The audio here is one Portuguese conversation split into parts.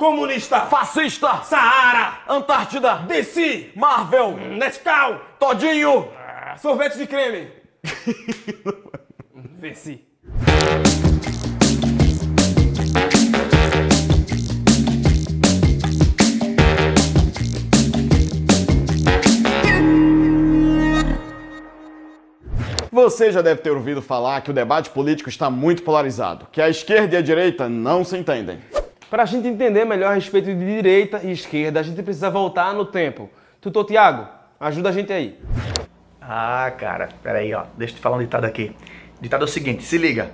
Comunista. Fascista. Saara. Antártida. DC. Marvel. Nescau. Todinho. Sorvete de creme. Vessi. Você já deve ter ouvido falar que o debate político está muito polarizado, que a esquerda e a direita não se entendem. Para a gente entender melhor a respeito de direita e esquerda, a gente precisa voltar no tempo. Tutor Tiago, ajuda a gente aí. Ah, cara, peraí, ó. Deixa eu te falar um ditado aqui. O ditado é o seguinte, se liga.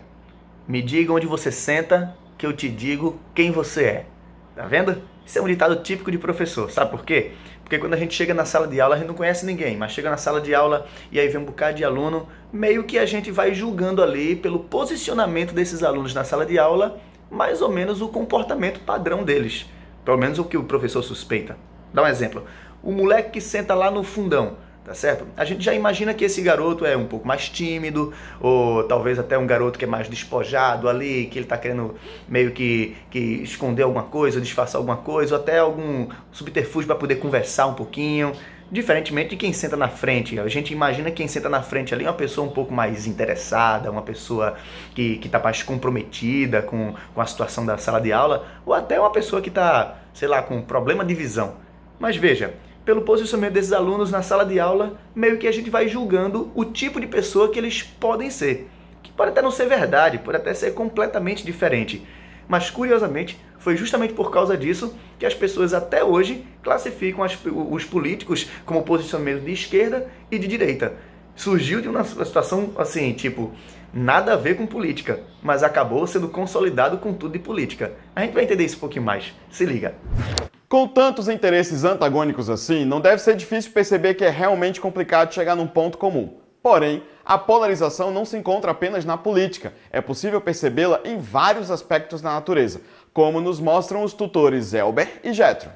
Me diga onde você senta, que eu te digo quem você é. Tá vendo? Isso é um ditado típico de professor. Sabe por quê? Porque quando a gente chega na sala de aula, a gente não conhece ninguém, mas chega na sala de aula e aí vem um bocado de aluno, meio que a gente vai julgando ali pelo posicionamento desses alunos na sala de aula, mais ou menos o comportamento padrão deles. Pelo menos o que o professor suspeita. Dá um exemplo. O moleque que senta lá no fundão, tá certo? A gente já imagina que esse garoto é um pouco mais tímido, ou talvez até um garoto que é mais despojado ali, que ele tá querendo meio que esconder alguma coisa, disfarçar alguma coisa, ou até algum subterfúgio para poder conversar um pouquinho. Diferentemente de quem senta na frente. A gente imagina que quem senta na frente ali é uma pessoa um pouco mais interessada, uma pessoa que tá mais comprometida com a situação da sala de aula, ou até uma pessoa que tá, sei lá, com problema de visão. Mas veja, pelo posicionamento desses alunos na sala de aula, meio que a gente vai julgando o tipo de pessoa que eles podem ser. Que pode até não ser verdade, pode até ser completamente diferente. Mas, curiosamente, foi justamente por causa disso que as pessoas até hoje classificam os políticos como posicionamento de esquerda e de direita. Surgiu de uma situação assim, tipo, nada a ver com política, mas acabou sendo consolidado com tudo de política. A gente vai entender isso um pouquinho mais. Se liga. Com tantos interesses antagônicos assim, não deve ser difícil perceber que é realmente complicado chegar num ponto comum. Porém, a polarização não se encontra apenas na política, é possível percebê-la em vários aspectos da natureza, como nos mostram os tutores Elber e Jetro.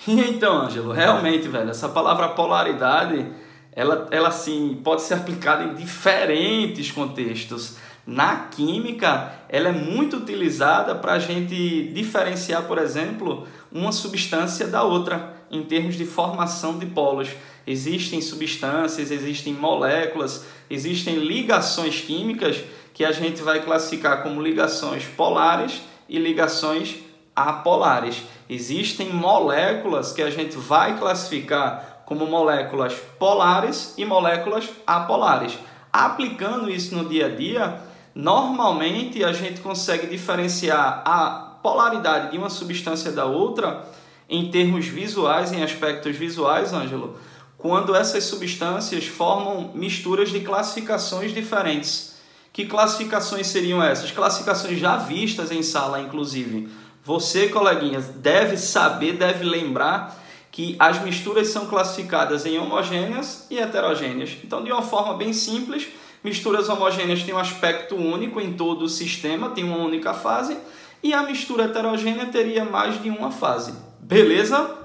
Então, Ângelo, realmente, velho, essa palavra polaridade, ela sim, pode ser aplicada em diferentes contextos. Na química, ela é muito utilizada para a gente diferenciar, por exemplo, uma substância da outra, em termos de formação de polos. Existem substâncias, existem moléculas, existem ligações químicas que a gente vai classificar como ligações polares e ligações apolares. Existem moléculas que a gente vai classificar como moléculas polares e moléculas apolares. Aplicando isso no dia a dia, normalmente a gente consegue diferenciar a polaridade de uma substância da outra em termos visuais, em aspectos visuais, Ângelo, quando essas substâncias formam misturas de classificações diferentes. Que classificações seriam essas? Classificações já vistas em sala, inclusive. Você, coleguinhas, deve saber, deve lembrar que as misturas são classificadas em homogêneas e heterogêneas. Então, de uma forma bem simples, misturas homogêneas têm um aspecto único em todo o sistema, tem uma única fase, e a mistura heterogênea teria mais de uma fase. Beleza?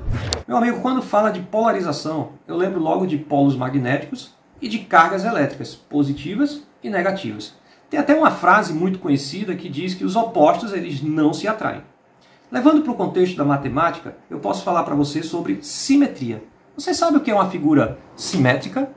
Meu amigo, quando fala de polarização, eu lembro logo de polos magnéticos e de cargas elétricas, positivas e negativas. Tem até uma frase muito conhecida que diz que os opostos eles não se atraem. Levando para o contexto da matemática, eu posso falar para você sobre simetria. Você sabe o que é uma figura simétrica?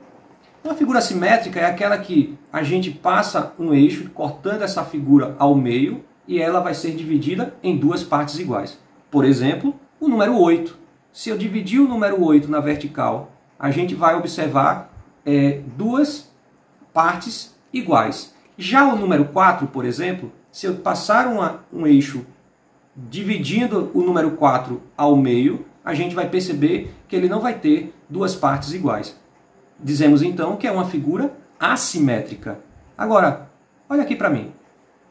Uma figura simétrica é aquela que a gente passa um eixo cortando essa figura ao meio e ela vai ser dividida em duas partes iguais. Por exemplo, o número 8. Se eu dividir o número 8 na vertical, a gente vai observar duas partes iguais. Já o número 4, por exemplo, se eu passar um eixo dividindo o número 4 ao meio, a gente vai perceber que ele não vai ter duas partes iguais. Dizemos então que é uma figura assimétrica. Agora, olha aqui para mim.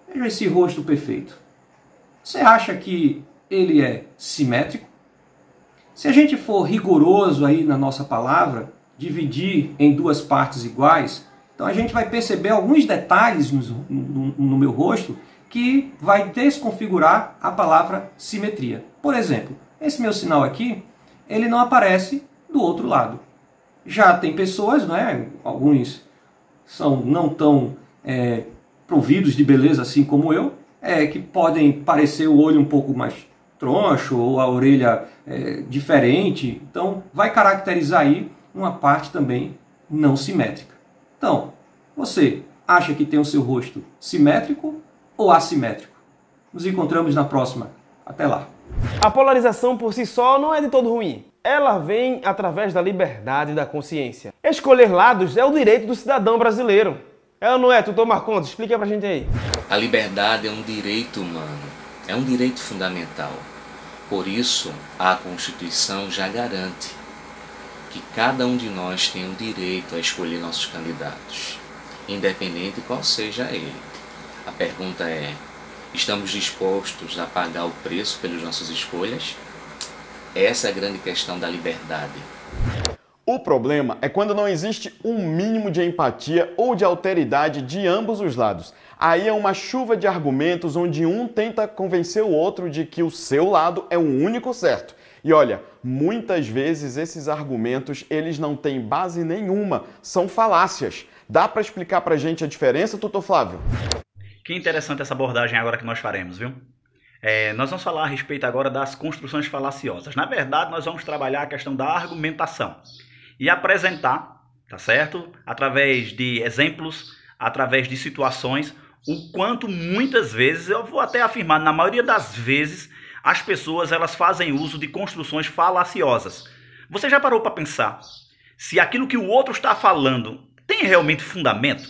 Veja esse rosto perfeito. Você acha que ele é simétrico? Se a gente for rigoroso aí na nossa palavra, dividir em duas partes iguais, então a gente vai perceber alguns detalhes no meu rosto que vai desconfigurar a palavra simetria. Por exemplo, esse meu sinal aqui, ele não aparece do outro lado. Já tem pessoas, né, alguns são não tão providos de beleza assim como eu, que podem parecer o olho um pouco mais troncho ou a orelha diferente. Então, vai caracterizar aí uma parte também não simétrica. Então, você acha que tem o seu rosto simétrico ou assimétrico? Nos encontramos na próxima. Até lá. A polarização por si só não é de todo ruim. Ela vem através da liberdade da consciência. Escolher lados é o direito do cidadão brasileiro. É ou não é, tutor Marcondes? Explica pra gente aí. A liberdade é um direito humano, é um direito fundamental. Por isso, a Constituição já garante que cada um de nós tem o direito a escolher nossos candidatos, independente qual seja ele. A pergunta é: estamos dispostos a pagar o preço pelas nossas escolhas? Essa é a grande questão da liberdade. O problema é quando não existe um mínimo de empatia ou de alteridade de ambos os lados. Aí é uma chuva de argumentos onde um tenta convencer o outro de que o seu lado é o único certo. E olha, muitas vezes esses argumentos eles não têm base nenhuma, são falácias. Dá para explicar pra gente a diferença, tutor Flávio? Que interessante essa abordagem agora que nós faremos, viu? Nós vamos falar a respeito agora das construções falaciosas. Na verdade, nós vamos trabalhar a questão da argumentação e apresentar, tá certo? Através de exemplos, através de situações, o quanto muitas vezes, eu vou até afirmar, na maioria das vezes, as pessoas elas fazem uso de construções falaciosas. Você já parou para pensar se aquilo que o outro está falando tem realmente fundamento?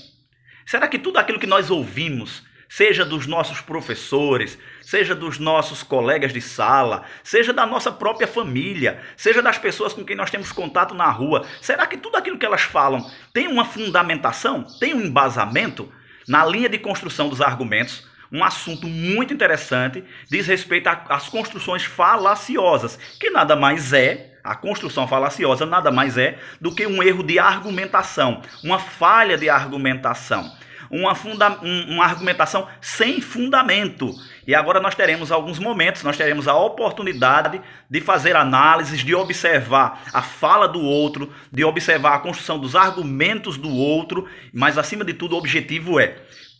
Será que tudo aquilo que nós ouvimos, seja dos nossos professores, seja dos nossos colegas de sala, seja da nossa própria família, seja das pessoas com quem nós temos contato na rua, será que tudo aquilo que elas falam tem uma fundamentação, tem um embasamento? Na linha de construção dos argumentos, um assunto muito interessante diz respeito às construções falaciosas, que nada mais é, a construção falaciosa nada mais é do que um erro de argumentação, uma falha de argumentação. Uma argumentação sem fundamento. E agora nós teremos alguns momentos, nós teremos a oportunidade de fazer análises, de observar a fala do outro, de observar a construção dos argumentos do outro, mas acima de tudo o objetivo é: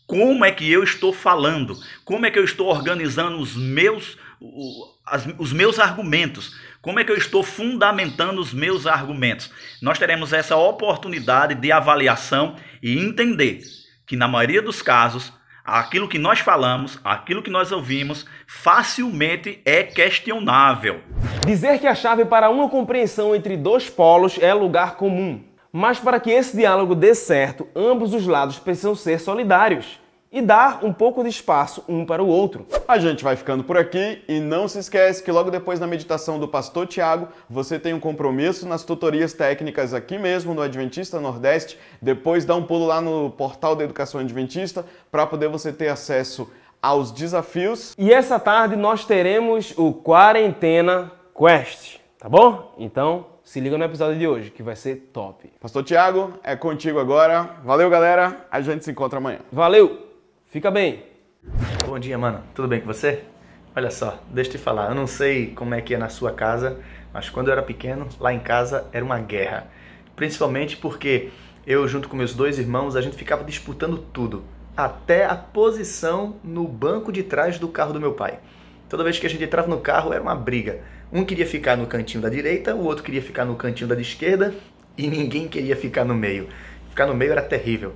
como é que eu estou falando? Como é que eu estou organizando os meus argumentos? Como é que eu estou fundamentando os meus argumentos? Nós teremos essa oportunidade de avaliação e entender que na maioria dos casos, aquilo que nós falamos, aquilo que nós ouvimos, facilmente é questionável. Dizer que a chave para uma compreensão entre dois polos é lugar comum. Mas para que esse diálogo dê certo, ambos os lados precisam ser solidários e dar um pouco de espaço um para o outro. A gente vai ficando por aqui e não se esquece que logo depois da meditação do pastor Tiago, você tem um compromisso nas tutorias técnicas aqui mesmo no Adventista Nordeste. Depois dá um pulo lá no portal da Educação Adventista para poder você ter acesso aos desafios. E essa tarde nós teremos o Quarentena Quest, tá bom? Então se liga no episódio de hoje que vai ser top. Pastor Tiago, é contigo agora. Valeu, galera. A gente se encontra amanhã. Valeu! Fica bem. Bom dia, mano. Tudo bem com você? Olha só, deixa eu te falar. Eu não sei como é que é na sua casa, mas quando eu era pequeno, lá em casa era uma guerra. Principalmente porque eu, junto com meus dois irmãos, a gente ficava disputando tudo. Até a posição no banco de trás do carro do meu pai. Toda vez que a gente entrava no carro, era uma briga. Um queria ficar no cantinho da direita, o outro queria ficar no cantinho da esquerda e ninguém queria ficar no meio. Ficar no meio era terrível.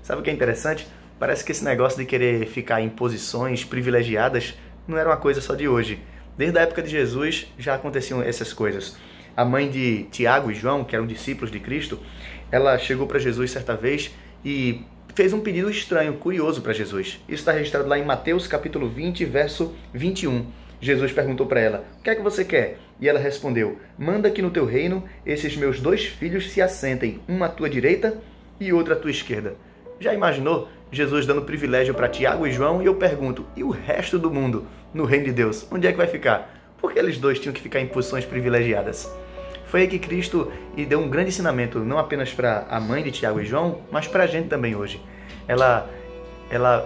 Sabe o que é interessante? Parece que esse negócio de querer ficar em posições privilegiadas não era uma coisa só de hoje. Desde a época de Jesus já aconteciam essas coisas. A mãe de Tiago e João, que eram discípulos de Cristo, ela chegou para Jesus certa vez e fez um pedido estranho, curioso para Jesus. Isso está registrado lá em Mateus capítulo 20, verso 21. Jesus perguntou para ela: o que é que você quer? E ela respondeu: manda que no teu reino esses meus dois filhos se assentem, um à tua direita e outro à tua esquerda. Já imaginou Jesus dando privilégio para Tiago e João? E eu pergunto, e o resto do mundo no reino de Deus? Onde é que vai ficar? Por que eles dois tinham que ficar em posições privilegiadas? Foi aí que Cristo deu um grande ensinamento, não apenas para a mãe de Tiago e João, mas para a gente também hoje. Ela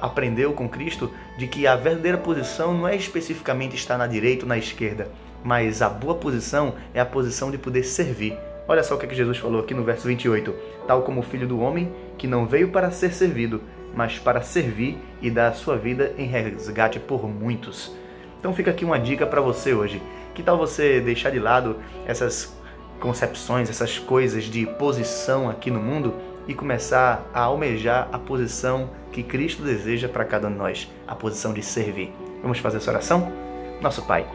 aprendeu com Cristo de que a verdadeira posição não é especificamente estar na direita ou na esquerda, mas a boa posição é a posição de poder servir. Olha só o que Jesus falou aqui no verso 28. Tal como o Filho do Homem, que não veio para ser servido, mas para servir e dar a sua vida em resgate por muitos. Então fica aqui uma dica para você hoje. Que tal você deixar de lado essas concepções, essas coisas de posição aqui no mundo e começar a almejar a posição que Cristo deseja para cada um de nós, a posição de servir. Vamos fazer essa oração? Nosso Pai,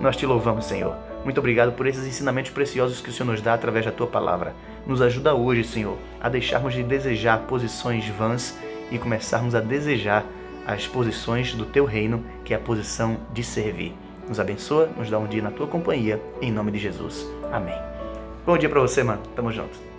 nós te louvamos, Senhor. Muito obrigado por esses ensinamentos preciosos que o Senhor nos dá através da Tua Palavra. Nos ajuda hoje, Senhor, a deixarmos de desejar posições vãs e começarmos a desejar as posições do Teu reino, que é a posição de servir. Nos abençoa, nos dá um dia na Tua companhia, em nome de Jesus. Amém. Bom dia para você, mano. Tamo junto.